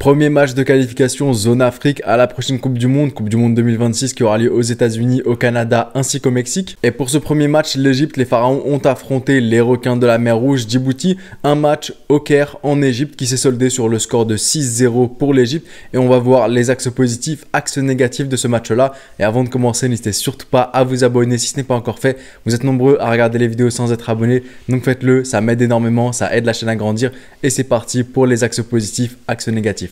Premier match de qualification zone Afrique à la prochaine Coupe du Monde 2026 qui aura lieu aux États-Unis, au Canada ainsi qu'au Mexique. Et pour ce premier match, l'Égypte, les Pharaons ont affronté les requins de la mer Rouge, Djibouti. Un match au Caire en Égypte qui s'est soldé sur le score de 6-0 pour l'Égypte. Et on va voir les axes positifs, axes négatifs de ce match-là. Et avant de commencer, n'hésitez surtout pas à vous abonner si ce n'est pas encore fait. Vous êtes nombreux à regarder les vidéos sans être abonnés, donc faites-le, ça m'aide énormément, ça aide la chaîne à grandir. Et c'est parti pour les axes positifs, axes négatifs.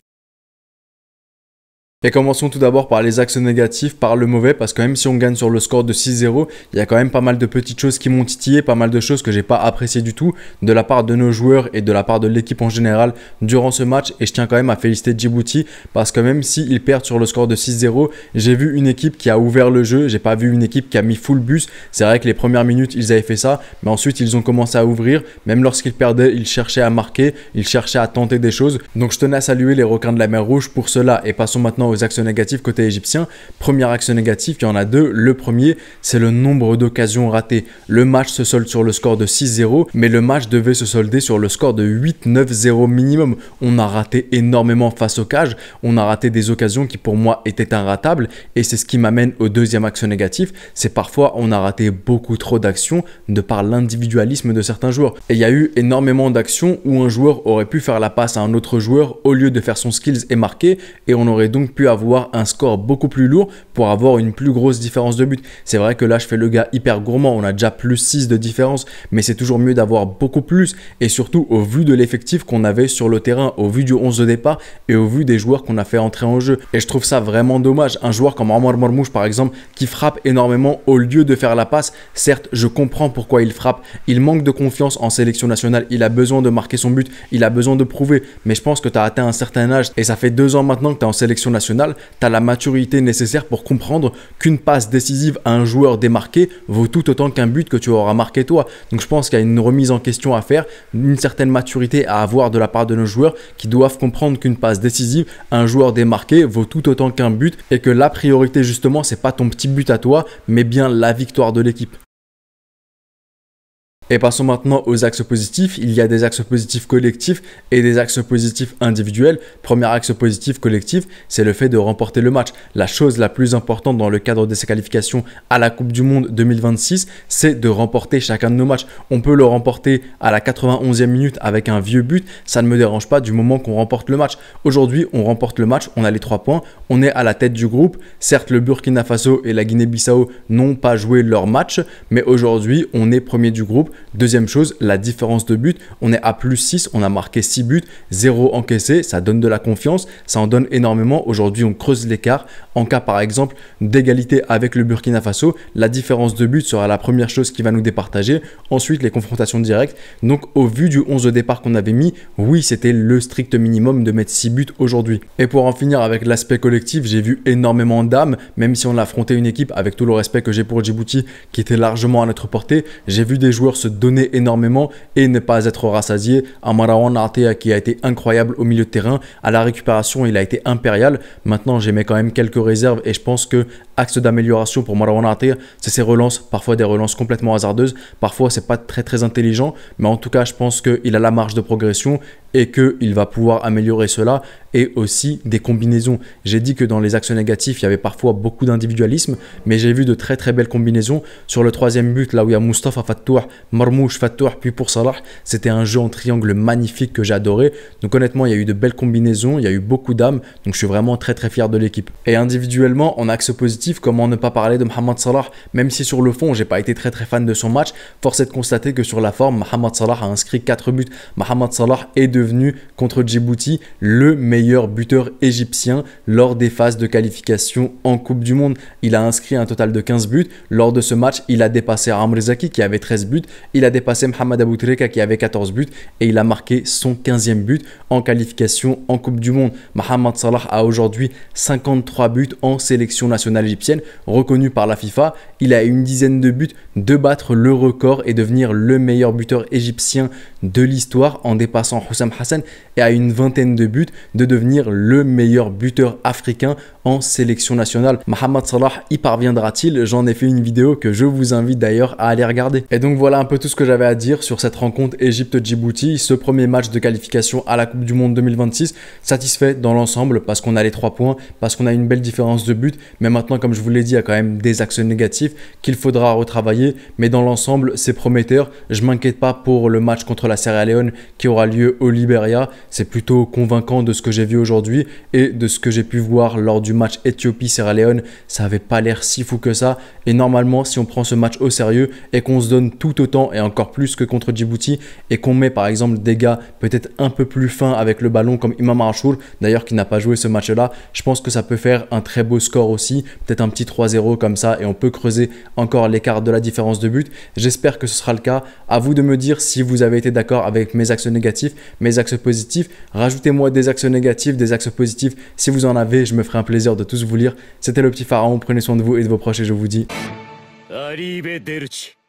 Et commençons tout d'abord par les axes négatifs, par le mauvais, parce que même si on gagne sur le score de 6-0, il y a quand même pas mal de petites choses qui m'ont titillé, pas mal de choses que j'ai pas appréciées du tout de la part de nos joueurs et de la part de l'équipe en général durant ce match. Et je tiens quand même à féliciter Djibouti, parce que même s'ils perdent sur le score de 6-0, j'ai vu une équipe qui a ouvert le jeu, j'ai pas vu une équipe qui a mis full bus. C'est vrai que les premières minutes, ils avaient fait ça, mais ensuite ils ont commencé à ouvrir. Même lorsqu'ils perdaient, ils cherchaient à marquer, ils cherchaient à tenter des choses. Donc je tenais à saluer les requins de la mer Rouge pour cela. Et passons maintenant aux axes négatifs côté égyptien. Premier axe négatif, il y en a deux. Le premier, c'est le nombre d'occasions ratées. Le match se solde sur le score de 6-0, mais le match devait se solder sur le score de 8-9-0 minimum. On a raté énormément face aux cages. On a raté des occasions qui pour moi étaient inratables. Et c'est ce qui m'amène au deuxième axe négatif. C'est parfois on a raté beaucoup trop d'actions de par l'individualisme de certains joueurs. Et il y a eu énormément d'actions où un joueur aurait pu faire la passe à un autre joueur au lieu de faire son skills et marquer. Et on aurait donc pu avoir un score beaucoup plus lourd pour avoir une plus grosse différence de but. C'est vrai que là je fais le gars hyper gourmand, on a déjà plus 6 de différence, mais c'est toujours mieux d'avoir beaucoup plus, et surtout au vu de l'effectif qu'on avait sur le terrain, au vu du 11 de départ et au vu des joueurs qu'on a fait entrer en jeu. Et je trouve ça vraiment dommage, un joueur comme Omar Marmouche par exemple qui frappe énormément au lieu de faire la passe. Certes, je comprends pourquoi il frappe, il manque de confiance en sélection nationale, il a besoin de marquer son but, il a besoin de prouver, mais je pense que tu as atteint un certain âge et ça fait 2 ans maintenant que tu es en sélection nationale. Tu as la maturité nécessaire pour comprendre qu'une passe décisive à un joueur démarqué vaut tout autant qu'un but que tu auras marqué toi. Donc je pense qu'il y a une remise en question à faire, une certaine maturité à avoir de la part de nos joueurs qui doivent comprendre qu'une passe décisive à un joueur démarqué vaut tout autant qu'un but et que la priorité justement c'est pas ton petit but à toi mais bien la victoire de l'équipe. Et passons maintenant aux axes positifs. Il y a des axes positifs collectifs et des axes positifs individuels. Premier axe positif collectif, c'est le fait de remporter le match. La chose la plus importante dans le cadre de ces qualifications à la Coupe du Monde 2026, c'est de remporter chacun de nos matchs. On peut le remporter à la 91e minute avec un vieux but, ça ne me dérange pas du moment qu'on remporte le match. Aujourd'hui, on remporte le match, on a les 3 points, on est à la tête du groupe. Certes, le Burkina Faso et la Guinée-Bissau n'ont pas joué leur match, mais aujourd'hui, on est premier du groupe. Deuxième chose, la différence de but, on est à plus 6, on a marqué 6 buts, 0 encaissé, ça donne de la confiance, ça en donne énormément. Aujourd'hui, on creuse l'écart. En cas par exemple d'égalité avec le Burkina Faso, la différence de but sera la première chose qui va nous départager. Ensuite, les confrontations directes. Donc, au vu du 11 de départ qu'on avait mis, oui, c'était le strict minimum de mettre 6 buts aujourd'hui. Et pour en finir avec l'aspect collectif, j'ai vu énormément d'âme, même si on a affronté une équipe, avec tout le respect que j'ai pour Djibouti, qui était largement à notre portée. J'ai vu des joueurs se donner énormément et ne pas être rassasiés. Un Marwan Atia qui a été incroyable au milieu de terrain. À la récupération, il a été impérial. Maintenant, j'émets quand même quelques réserves et je pense que axe d'amélioration pour Marwan Atia, c'est ses relances, parfois des relances complètement hasardeuses, parfois c'est pas très intelligent, mais en tout cas je pense qu'il a la marge de progression et qu'il va pouvoir améliorer cela, et aussi des combinaisons. J'ai dit que dans les axes négatifs, il y avait parfois beaucoup d'individualisme, mais j'ai vu de très belles combinaisons. Sur le 3e but, là où il y a Mustafa Fattouh, Marmouche Fattouh, puis pour Salah, c'était un jeu en triangle magnifique que j'ai adoré. Donc honnêtement, il y a eu de belles combinaisons, il y a eu beaucoup d'âme, donc je suis vraiment très fier de l'équipe. Et individuellement, en axe positif, comment ne pas parler de Mohamed Salah, même si sur le fond, j'ai pas été très fan de son match, force est de constater que sur la forme, Mohamed Salah a inscrit 4 buts. Mohamed Salah est devenu contre Djibouti le meilleur buteur égyptien lors des phases de qualification en Coupe du Monde. Il a inscrit un total de 15 buts. Lors de ce match, il a dépassé Amr Zaki qui avait 13 buts, il a dépassé Mohamed Aboutreka qui avait 14 buts et il a marqué son 15e but en qualification en Coupe du Monde. Mohamed Salah a aujourd'hui 53 buts en sélection nationale égyptienne reconnue par la FIFA. Il a une dizaine de buts de battre le record et devenir le meilleur buteur égyptien de l'histoire en dépassant Houssam Wissam Hassan et à une vingtaine de buts de devenir le meilleur buteur africain en sélection nationale. Mohamed Salah y parviendra-t-il? J'en ai fait une vidéo que je vous invite d'ailleurs à aller regarder. Et donc voilà un peu tout ce que j'avais à dire sur cette rencontre Égypte-Djibouti, ce premier match de qualification à la Coupe du Monde 2026. Satisfait dans l'ensemble parce qu'on a les 3 points, parce qu'on a une belle différence de but, mais maintenant comme je vous l'ai dit, il y a quand même des axes négatifs qu'il faudra retravailler, mais dans l'ensemble c'est prometteur. Je m'inquiète pas pour le match contre la Sierra Leone qui aura lieu au Libéria. C'est plutôt convaincant de ce que j'ai vu aujourd'hui et de ce que j'ai pu voir lors du match Éthiopie-Sierra Leone. Ça avait pas l'air si fou que ça, et normalement si on prend ce match au sérieux et qu'on se donne tout autant et encore plus que contre Djibouti et qu'on met par exemple des gars peut-être un peu plus fins avec le ballon comme Imam Achour, d'ailleurs qui n'a pas joué ce match-là, je pense que ça peut faire un très beau score aussi, peut-être un petit 3-0 comme ça, et on peut creuser encore l'écart de la différence de but. J'espère que ce sera le cas. À vous de me dire si vous avez été d'accord avec mes axes négatifs, mes axes positifs. Rajoutez-moi des axes négatifs, des axes positifs. Si vous en avez, je me ferai un plaisir de tous vous lire. C'était le petit pharaon, prenez soin de vous et de vos proches et je vous dis... Arrivederci.